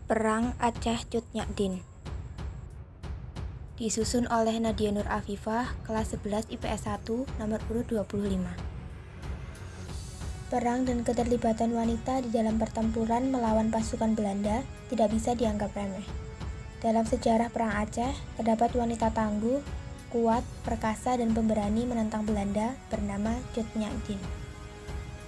Perang Aceh Cut Nyak Dien. Disusun oleh Nadia Nur Afifah, kelas 11 IPS 1, nomor urut 25. Perang dan keterlibatan wanita di dalam pertempuran melawan pasukan Belanda tidak bisa dianggap remeh. Dalam sejarah Perang Aceh, terdapat wanita tangguh, kuat, perkasa, dan pemberani menentang Belanda bernama Cut Nyak Dien.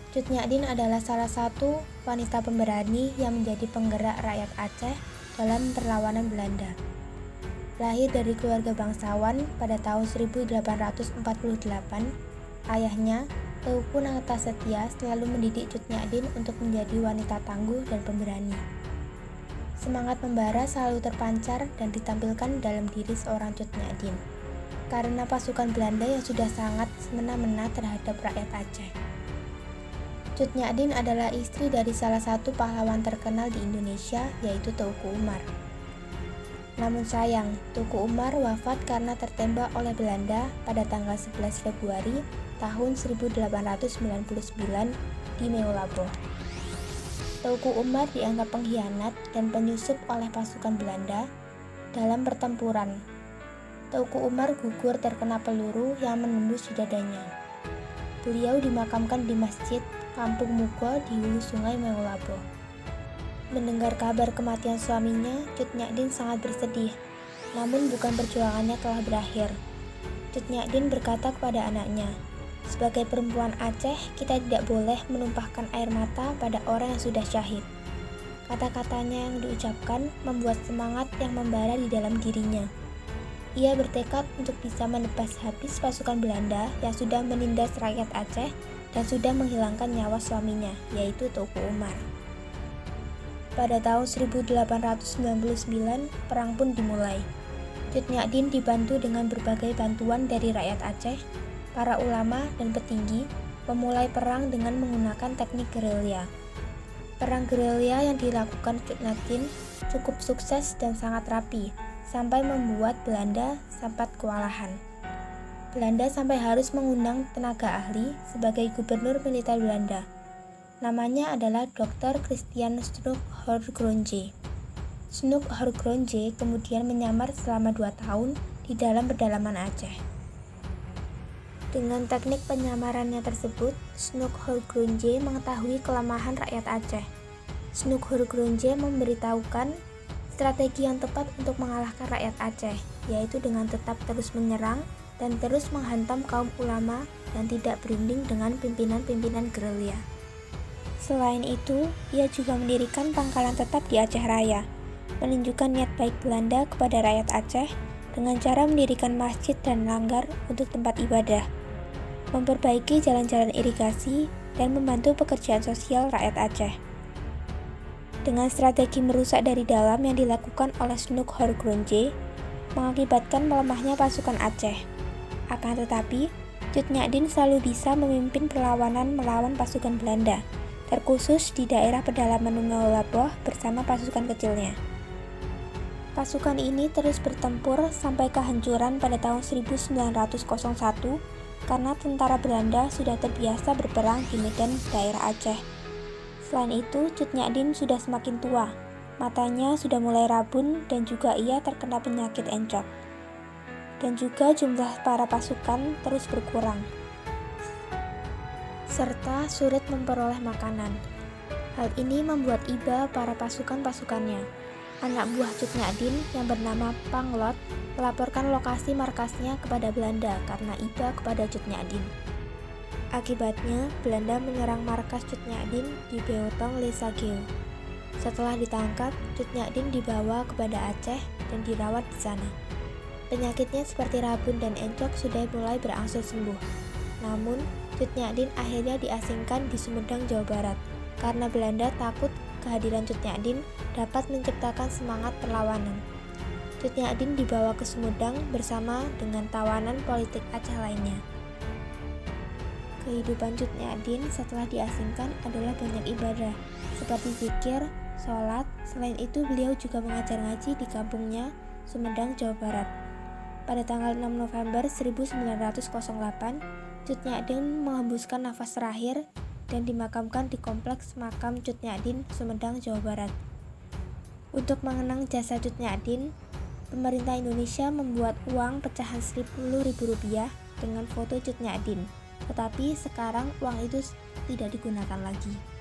Cut Nyak Dien adalah salah satu wanita pemberani yang menjadi penggerak rakyat Aceh dalam perlawanan Belanda. Lahir dari keluarga bangsawan pada tahun 1848, ayahnya, Teuku Nagtasetia, selalu mendidik Cut Nyak Dien untuk menjadi wanita tangguh dan pemberani. Semangat membara selalu terpancar dan ditampilkan dalam diri seorang Cut Nyak Dien, karena pasukan Belanda yang sudah sangat semena-mena terhadap rakyat Aceh. Cut Nyak Dien adalah istri dari salah satu pahlawan terkenal di Indonesia, yaitu Teuku Umar. Namun sayang, Teuku Umar wafat karena tertembak oleh Belanda pada tanggal 11 Februari tahun 1899 di Meulaboh. Teuku Umar dianggap pengkhianat dan penyusup oleh pasukan Belanda dalam pertempuran. Teuku Umar gugur terkena peluru yang menembus di dadanya. Beliau dimakamkan di Masjid Kampung Mugo di hulu sungai Meulaboh. Mendengar kabar kematian suaminya, Cut Nyak Dien sangat bersedih. Namun bukan perjuangannya telah berakhir. Cut Nyak Dien berkata kepada anaknya, "Sebagai perempuan Aceh, kita tidak boleh menumpahkan air mata pada orang yang sudah syahid." Kata-katanya yang diucapkan membuat semangat yang membara di dalam dirinya. Ia bertekad untuk bisa menebas habis pasukan Belanda yang sudah menindas rakyat Aceh dan sudah menghilangkan nyawa suaminya, yaitu Teuku Umar. Pada tahun 1899, perang pun dimulai. Cut Nyak Dien dibantu dengan berbagai bantuan dari rakyat Aceh, para ulama dan petinggi, memulai perang dengan menggunakan teknik gerilya. Perang gerilya yang dilakukan Cut Nyak Dien cukup sukses dan sangat rapi, sampai membuat Belanda sempat kewalahan. Belanda sampai harus mengundang tenaga ahli sebagai gubernur militer Belanda. Namanya adalah Dr. Christian Snoek Hoorngronje. Snoek Hoorngronje kemudian menyamar selama 2 tahun di dalam pedalaman Aceh. Dengan teknik penyamarannya tersebut, Snoek Hoorngronje mengetahui kelemahan rakyat Aceh. Snoek Hoorngronje memberitahukan strategi yang tepat untuk mengalahkan rakyat Aceh, yaitu dengan tetap terus menyerang dan terus menghantam kaum ulama dan tidak berunding dengan pimpinan-pimpinan gerilya. Selain itu, ia juga mendirikan pangkalan tetap di Aceh Raya, menunjukkan niat baik Belanda kepada rakyat Aceh dengan cara mendirikan masjid dan langgar untuk tempat ibadah, memperbaiki jalan-jalan irigasi, dan membantu pekerjaan sosial rakyat Aceh. Dengan strategi merusak dari dalam yang dilakukan oleh Snoek Hoorngronje, mengakibatkan melemahnya pasukan Aceh. Akan tetapi, Cut Nyak Dien selalu bisa memimpin perlawanan melawan pasukan Belanda, terkhusus di daerah pedalaman Meulaboh bersama pasukan kecilnya. Pasukan ini terus bertempur sampai kehancuran pada tahun 1901 karena tentara Belanda sudah terbiasa berperang di medan daerah Aceh. Selain itu, Cut Nyak Dien sudah semakin tua, matanya sudah mulai rabun dan juga ia terkena penyakit encok. Dan juga jumlah para pasukan terus berkurang, serta sulit memperoleh makanan. Hal ini membuat iba para pasukannya. Anak buah Cut Nyak Dien yang bernama Panglot melaporkan lokasi markasnya kepada Belanda karena iba kepada Cut Nyak Dien. Akibatnya, Belanda menyerang markas Cut Nyak Dien di Beotong Lesageo. Setelah ditangkap, Cut Nyak Dien dibawa kepada Aceh dan dirawat di sana. Penyakitnya seperti rabun dan encok sudah mulai berangsur sembuh. Namun, Cut Nyak Dien akhirnya diasingkan di Sumedang, Jawa Barat, karena Belanda takut kehadiran Cut Nyak Dien dapat menciptakan semangat perlawanan. Cut Nyak Dien dibawa ke Sumedang bersama dengan tawanan politik Aceh lainnya. Kehidupan Cut Nyak Dien setelah diasingkan adalah banyak ibadah, seperti zikir, sholat. Selain itu, beliau juga mengajar ngaji di kampungnya, Sumedang, Jawa Barat. Pada tanggal 6 November 1908, Cut Nyak Dien menghembuskan nafas terakhir dan dimakamkan di kompleks makam Cut Nyak Dien, Sumedang, Jawa Barat. Untuk mengenang jasa Cut Nyak pemerintah Indonesia membuat uang pecahan Rp10.000 dengan foto Cut Nyak Tetapi sekarang uang itu tidak digunakan lagi.